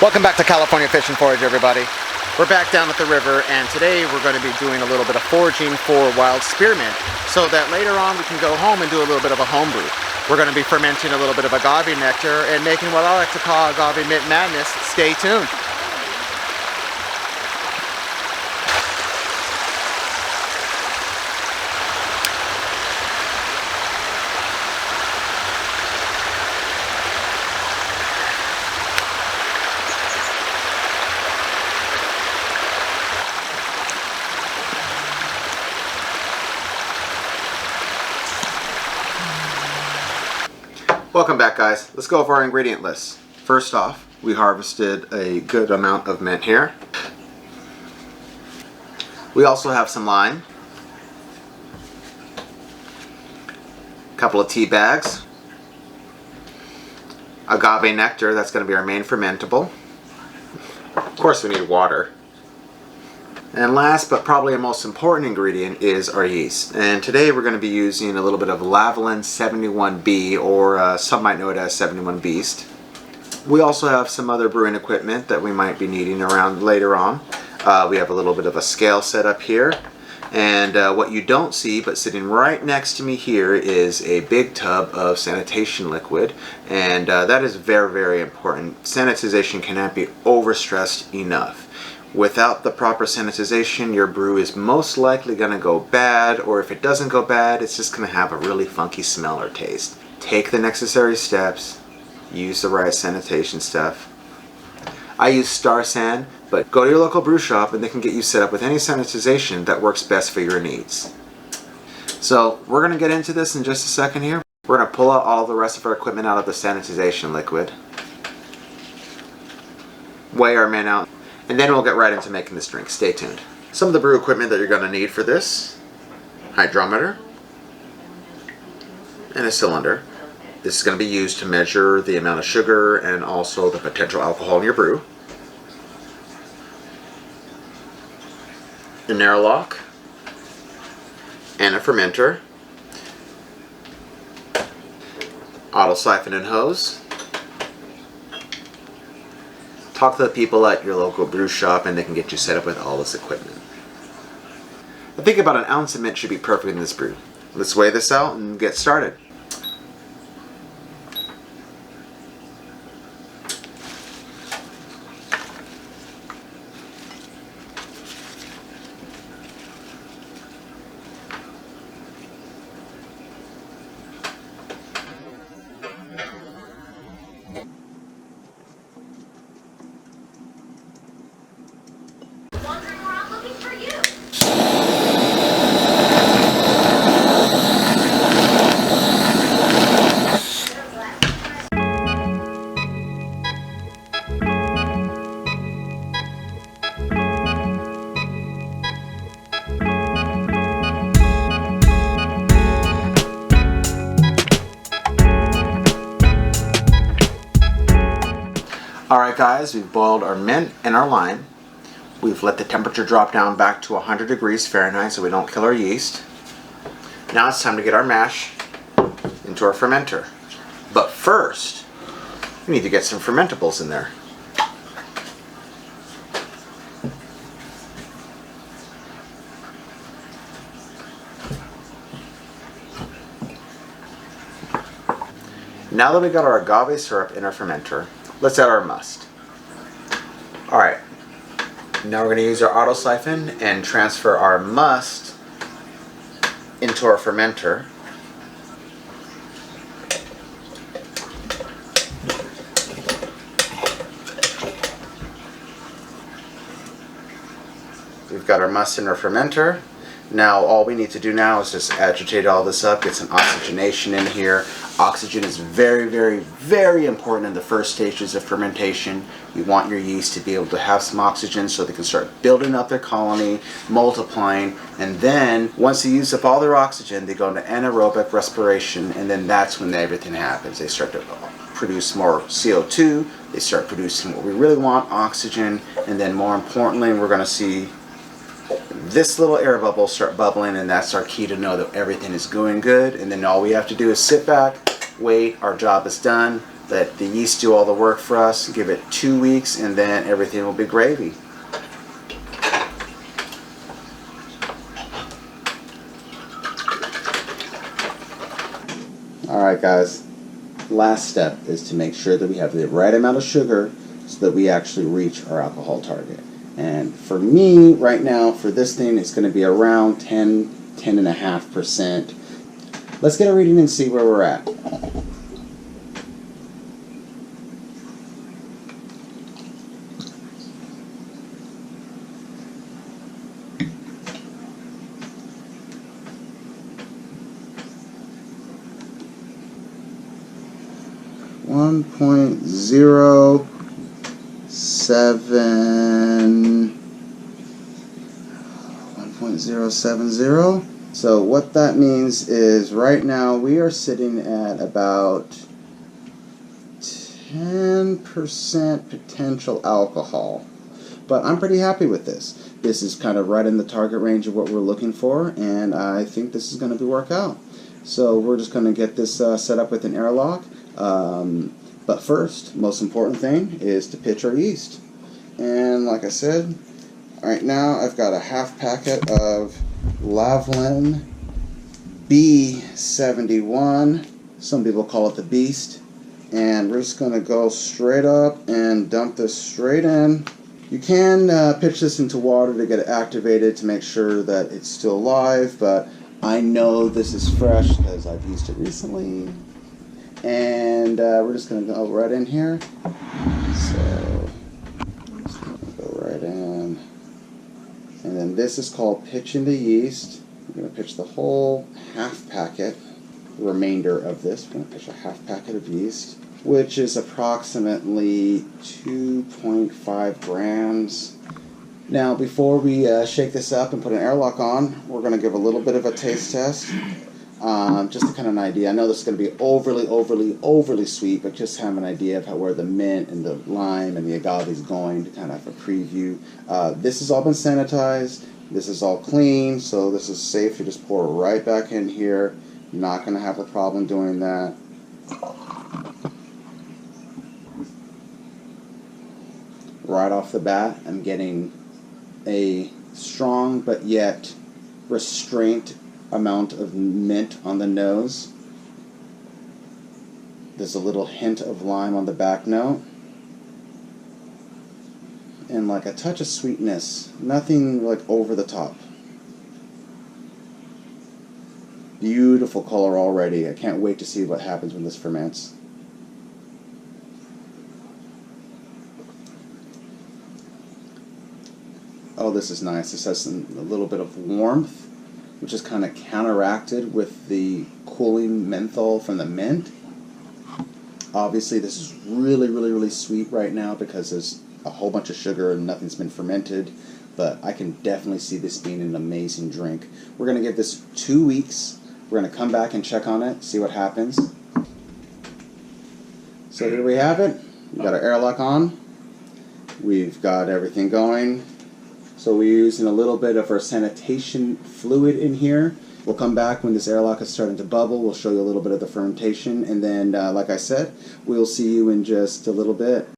Welcome back to California Fish and Forage, everybody. We're back down at the river, and today we're going to be doing a little bit of foraging for wild spearmint so that later on we can go home and do a little bit of a home brew. We're going to be fermenting a little bit of agave nectar and making what I like to call agave mint madness. Stay tuned. Welcome back, guys. Let's go over our ingredient list. First off, we harvested a good amount of mint here. We also have some lime, a couple of tea bags, agave nectar, that's going to be our main fermentable. Of course, we need water. And last but probably the most important ingredient is our yeast. And today we're going to be using a little bit of Lavalin 71B, or some might know it as 71 Beast. We also have some other brewing equipment that we might be needing around later on. We have a little bit of a scale set up here. And what you don't see, but sitting right next to me here, is a big tub of sanitation liquid. And that is very, very important. Sanitization cannot be overstressed enough. Without the proper sanitization, your brew is most likely going to go bad, or if it doesn't go bad, it's just going to have a really funky smell or taste. Take the necessary steps, use the right sanitation stuff. I use Star San, but go to your local brew shop and they can get you set up with any sanitization that works best for your needs. So we're going to get into this in just a second here. We're going to pull out all the rest of our equipment out of the sanitization liquid, weigh our mint out, and then we'll get right into making this drink. Stay tuned. Some of the brew equipment that you're going to need for this: hydrometer and a cylinder. This is going to be used to measure the amount of sugar and also the potential alcohol in your brew. An airlock and a fermenter, auto siphon and hose. Talk to the people at your local brew shop and they can get you set up with all this equipment. I think about an ounce of mint should be perfect in this brew. Let's weigh this out and get started. Alright guys, we've boiled our mint and our lime. We've let the temperature drop down back to 100 degrees Fahrenheit so we don't kill our yeast. Now it's time to get our mash into our fermenter. But first, we need to get some fermentables in there. Now that we got our agave syrup in our fermenter, let's add our must. Alright, now we're going to use our auto siphon and transfer our must into our fermenter. We've got our must in our fermenter. Now all we need to do now is just agitate all this up, get some oxygenation in here. Oxygen is very, very, very important in the first stages of fermentation. You want your yeast to be able to have some oxygen so they can start building up their colony, multiplying, and then once they use up all their oxygen, they go into anaerobic respiration, and then that's when everything happens. They start to produce more CO2, they start producing what we really want, oxygen, and then more importantly, we're going to see this little air bubble start bubbling, and that's our key to know that everything is going good. And then all we have to do is sit back, wait, our job is done, Let the yeast do all the work for us. Give it 2 weeks and then everything will be gravy. Alright guys, last step is to make sure that we have the right amount of sugar so that we actually reach our alcohol target. And for me, right now, for this thing, it's going to be around 10.5%. Let's get a reading and see where we're at. One point zero 1.070. So what that means is right now we are sitting at about 10% potential alcohol. But I'm pretty happy with this. This is kind of right in the target range of what we're looking for, and I think this is going to work out. So we're just going to get this set up with an airlock. But first, most important thing is to pitch our yeast. And like I said, right now I've got a half packet of Lavlin B71. Some people call it the Beast. And we're just going to go straight up and dump this straight in. You can pitch this into water to get it activated to make sure that it's still alive, but I know this is fresh because I've used it recently. And we're just going to go right in here. So, just going to go right in. And then this is called pitching the yeast. We're going to pitch the whole half packet, the remainder of this. We're going to pitch a half packet of yeast, which is approximately 2.5 grams. Now, before we shake this up and put an airlock on, we're going to give a little bit of a taste test. Just to kind of an idea. I know this is going to be overly sweet, but just have an idea of where the mint and the lime and the agave is going to kind of have a preview. This has all been sanitized. This is all clean, so this is safe to just pour right back in here. Not going to have a problem doing that. Right off the bat, I'm getting a strong but yet restraint amount of mint on the nose. There's a little hint of lime on the back note. And like a touch of sweetness. Nothing like over the top. Beautiful color already. I can't wait to see what happens when this ferments. Oh, this is nice. This has a little bit of warmth, which is kind of counteracted with the cooling menthol from the mint. Obviously, this is really sweet right now because there's a whole bunch of sugar and nothing's been fermented, but I can definitely see this being an amazing drink. We're going to give this 2 weeks. We're going to come back and check on it, see what happens. So here we have it. We've got our airlock on. We've got everything going. So we're using a little bit of our sanitation fluid in here. We'll come back when this airlock is starting to bubble. We'll show you a little bit of the fermentation. And then, like I said, we'll see you in just a little bit.